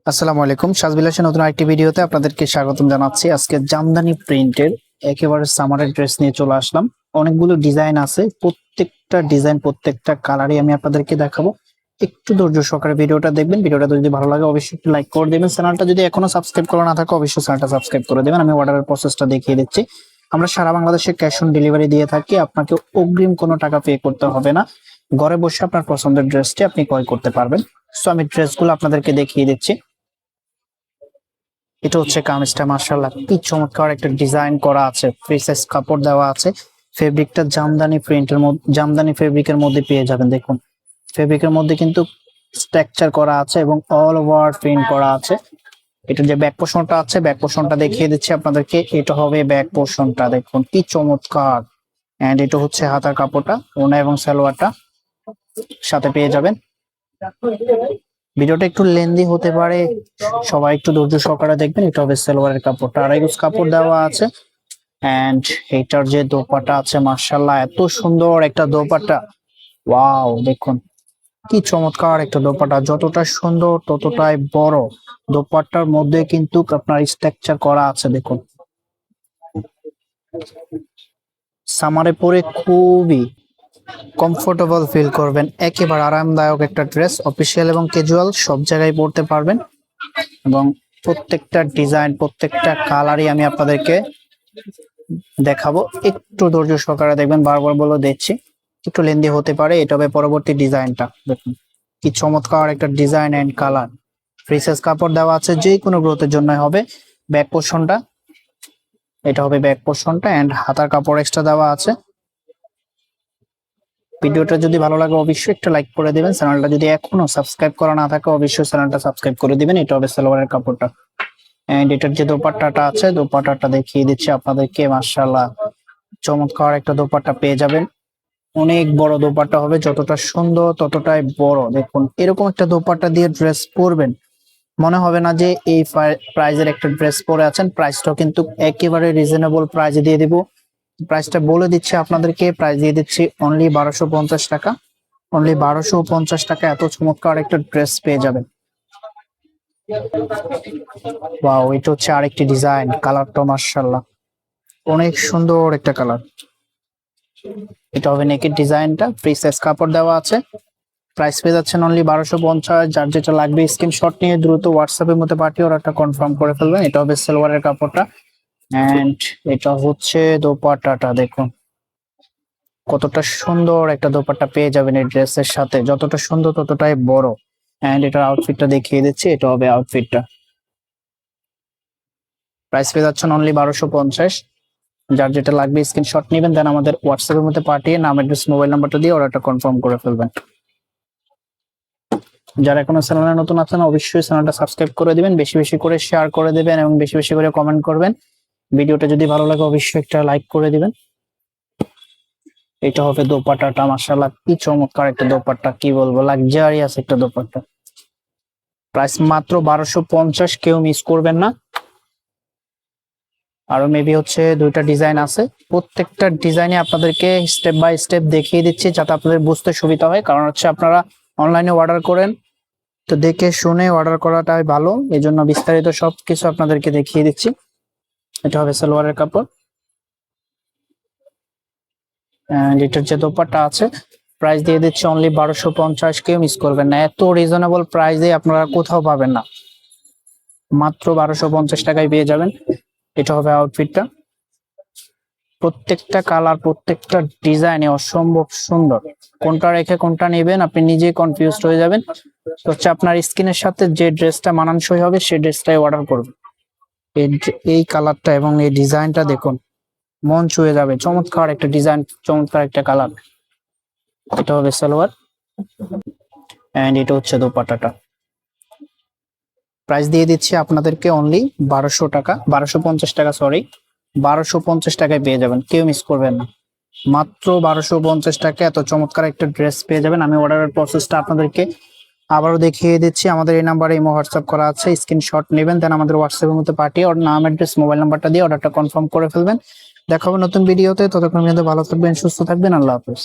আসসালামু আলাইকুম, সাজবিলাসের নতুন আরেকটি ভিডিওতে আপনাদেরকে স্বাগতম জানাচ্ছি। আজকে জামদানি প্রিন্টের একেবারে সামারের ড্রেস নিয়ে চলে আসলাম। অনেকগুলো ডিজাইন আছে, প্রত্যেকটা ডিজাইন প্রত্যেকটা কালারই আমি আপনাদেরকে দেখাবো। একটু ধৈর্য সহকারে ভিডিওটা দেখবেন। ভিডিওটা যদি ভালো লাগে অবশ্যই একটু লাইক করে দেবেন। চ্যানেলটা যদি এখনো সাবস্ক্রাইব করা না থাকে অবশ্যই চ্যানেলটা সাবস্ক্রাইব করে দেবেন। আমি অর্ডারের প্রসেসটা দেখিয়ে দিচ্ছি। আমরা সারা বাংলাদেশে ক্যাশ অন ডেলিভারি দিয়ে থাকি। আপনাকে অগ্রিম কোনো টাকা পে করতে হবে না। ঘরে বসে আপনার পছন্দের ড্রেসটি আপনি ক্রয় করতে পারবেন। সো আমি ড্রেসগুলো আপনাদেরকে দেখিয়ে দিচ্ছি। এটা হচ্ছে কামিজটা, মাশাআল্লাহ কি চমৎকার একটা ডিজাইন করা আছে, ফ্রি সাইজ কাপড় দেওয়া আছে। ফেব্রিকটা জামদানি প্রিন্টের মধ্যে, জামদানি ফেব্রিকের মধ্যে পেয়ে যাবেন। দেখুন ফেব্রিকের মধ্যে কিন্তু স্ট্রাকচার করা আছে এবং অল ওভার প্রিন্ট করা আছে। এটা যে ব্যাক পোর্শনটা আছে, ব্যাক পোর্শনটা দেখিয়ে দিচ্ছি আপনাদেরকে। এটা হবে ব্যাক পোর্শনটা, দেখুন কি চমৎকার। এন্ড এটা হচ্ছে হাতার কাপড়টা, ওনা এবং সালোয়ারটা সাথে পেয়ে যাবেন। ভিডিওটা একটু লেন্দি হতে পারে, সবাই একটু ধৈর্য সহকারে দেখবেন। এটা হবে সালোয়ারের কাপড়টা, আড়াই গজ কাপড় দেওয়া আছে। এন্ড এটার যে দোপাট্টা আছে, মাশাআল্লাহ এত সুন্দর একটা দোপাট্টা। ওয়াও, দেখুন কি চমৎকার একটা দোপাট্টা। যতটা সুন্দর ততটাই বড়। দোপাট্টার মধ্যে কিন্তু আপনার স্ট্রাকচার করা আছে, দেখুন। সামারে পরে খুবই কমফোর্টেবল ফিল করবেন। একেবারে আরামদায়ক একটা ড্রেস, অফিসিয়াল এবং ক্যাজুয়াল সব জায়গায় পরতে পারবেন। এবং প্রত্যেকটা ডিজাইন প্রত্যেকটা কালারই আমি আপনাদেরকে দেখাবো। একটু ধৈর্য সহকারে দেখবেন, বারবার বলে দিচ্ছি একটু লেন্দি হতে পারে। এটা হবে পরবর্তী ডিজাইনটা, দেখুন কি চমৎকার একটা design and colour. Free size কাপড় দেওয়া আছে, যে কোনো গ্রোথের জন্য হবে। ব্যাক পোর্শনটা, এটা হবে ব্যাক পোর্শনটা এন্ড হাতার কাপড় এক্সট্রা দেওয়া আছে। ভিডিওটা যদি ভালো লাগে অবশ্যই একটা লাইক করে দিবেন। চ্যানেলটা যদি এখনো সাবস্ক্রাইব করা না থাকে অবশ্যই চ্যানেলটা সাবস্ক্রাইব করে দিবেন। এটা হবে সালোয়ারের কাপড়টা এন্ড এটার যে দোপাট্টাটা আছে, দোপাট্টাটা দেখিয়ে দিচ্ছি আপনাদেরকে। মাশাআল্লাহ চমৎকার একটা দোপাট্টা পেয়ে যাবেন। অনেক বড় দোপাট্টা হবে, যতটা সুন্দর ততটাই বড়। দেখুন এরকম একটা দোপাট্টা দিয়ে ড্রেস পরবেন, মনে হবে না যে এই প্রাইজের একটা ড্রেস পরে আছেন। প্রাইসটাও কিন্তু একেবারে রিজনেবল প্রাইজে দিয়ে দিব। প্রাইসটা বলে দিচ্ছি আপনাদেরকে, প্রাইস দিয়ে দিচ্ছি অনলি 1250 টাকা। অনলি 1250 টাকা এত চমৎকার একটা ড্রেস পেয়ে যাবেন। ওয়াও, এটা হচ্ছে আরেকটি ডিজাইন, কালারটা মাশাআল্লাহ অনেক সুন্দর একটা কালার। এটা হবে নেকের ডিজাইনটা, ফ্রি সাইজ কাপড় দেওয়া আছে। প্রাইস পেয়ে যাচ্ছেন অনলি 1250। যার যেটা লাগবে স্ক্রিনশট নিয়ে দ্রুত হোয়াটসঅ্যাপের মধ্যে পাঠিয়ে অর্ডারটা কনফার্ম করে ফেলবেন। এটা হবে সালোয়ারের কাপড়টা এন্ড এটা হচ্ছে দোপাট্টাটা, দেখুন কতটা সুন্দর একটা দোপাট্টা পেয়ে যাবেন এই ড্রেসের সাথে। যতটা সুন্দর ততটাই বড়। এন্ড এটার আউটফিটটা দেখিয়ে দিচ্ছি, এটা হবে আউটফিটটা। প্রাইস পেয়ে যাচ্ছেন অনলি 1250। যার যেটা লাগবে স্ক্রিনশট নেবেন, দেন আমাদের হোয়াটসঅ্যাপের মধ্যে পাঠিয়ে নাম, অ্যাড্রেস, মোবাইল নাম্বারটা দিয়ে অর্ডারটা কনফার্ম করে ফেলবেন। যারা এখনো চ্যানেলে নতুন আছেন অবশ্যই চ্যানেলটা সাবস্ক্রাইব করে দিবেন, বেশি বেশি করে শেয়ার করে দিবেন এবং বেশি বেশি করে কমেন্ট করবেন। ভিডিওটা যদি ভালো লাগে অবশ্যই একটা লাইক করে দিবেন। এটা হবে দোপাট্টাটা, মাশাআল্লাহ কি চমৎকার একটা দোপাট্টা, কি বলবো লাক্সারিয়াস একটা দোপাট্টা। প্রাইস মাত্র 1250, কেউ মিস করবেন না। আরো মেবি হচ্ছে দুইটা ডিজাইন আছে, প্রত্যেকটা ডিজাইনে আপনাদেরকে স্টেপ বাই স্টেপ দেখিয়ে দিচ্ছি যাতে আপনাদের বুঝতে সুবিধা হয়। কারণ হচ্ছে আপনারা অনলাইনে অর্ডার করেন, তো দেখে শুনে অর্ডার করাটাই ভালো। এই জন্য বিস্তারিত সবকিছু আপনাদেরকে দেখিয়ে দিচ্ছি। এটা হবে সালোয়ারের কাপড় এন্ড এটার যে দোপাট্টা আছে, প্রাইস দিয়ে দিচ্ছি অনলি 1250। কেউ মিস করবেন না, এত রিজনেবল প্রাইসে আপনারা কোথাও পাবেন না। মাত্র 1250 টাকায় পেয়ে যাবেন। এটা হবে আউটফিটটা। প্রত্যেকটা কালার প্রত্যেকটা ডিজাইনে অসম্ভব সুন্দর। কোনটা রেখে কোনটা নেবেন আপনি নিজেই কনফিউজড হয়ে যাবেন। তো হচ্ছে আপনার স্কিনের সাথে যে ড্রেসটা মানানসই হবে সেই ড্রেসটাই অর্ডার করবেন। এই কালারটা এবং এই ডিজাইনটা দেখুন, মন ছুঁয়ে যাবে। চমৎকার একটা ডিজাইন, চমৎকার একটা কালার। এটা হবে সালোয়ার এন্ড এটা হচ্ছে দোপাট্টাটা। প্রাইস দিয়ে দিচ্ছি আপনাদেরকে অনলি 1200 টাকা, 1250 টাকা, সরি 1250 টাকায় পেয়ে যাবেন। কেউ মিস করবেন না, মাত্র 1250 টাকা এত চমৎকার একটা ড্রেস পেয়ে যাবেন। আমি অর্ডারের প্রসেসটা আপনাদেরকে আবারও দেখিয়ে দিচ্ছি। আমাদের এই নাম্বারে ইমো হোয়াটসঅ্যাপ করা আছে, স্ক্রিনশট নেবেন, দেন আমাদের হোয়াটসঅ্যাপের মধ্যে পাঠিয়ে ওর নাম, অ্যাড্রেস, মোবাইল নাম্বারটা দিয়ে অর্ডারটা কনফার্ম করে ফেলবেন। দেখা হবে নতুন ভিডিওতে, ততক্ষণ পর্যন্ত ভালো থাকবেন, সুস্থ থাকবেন, আল্লাহ হাফেজ।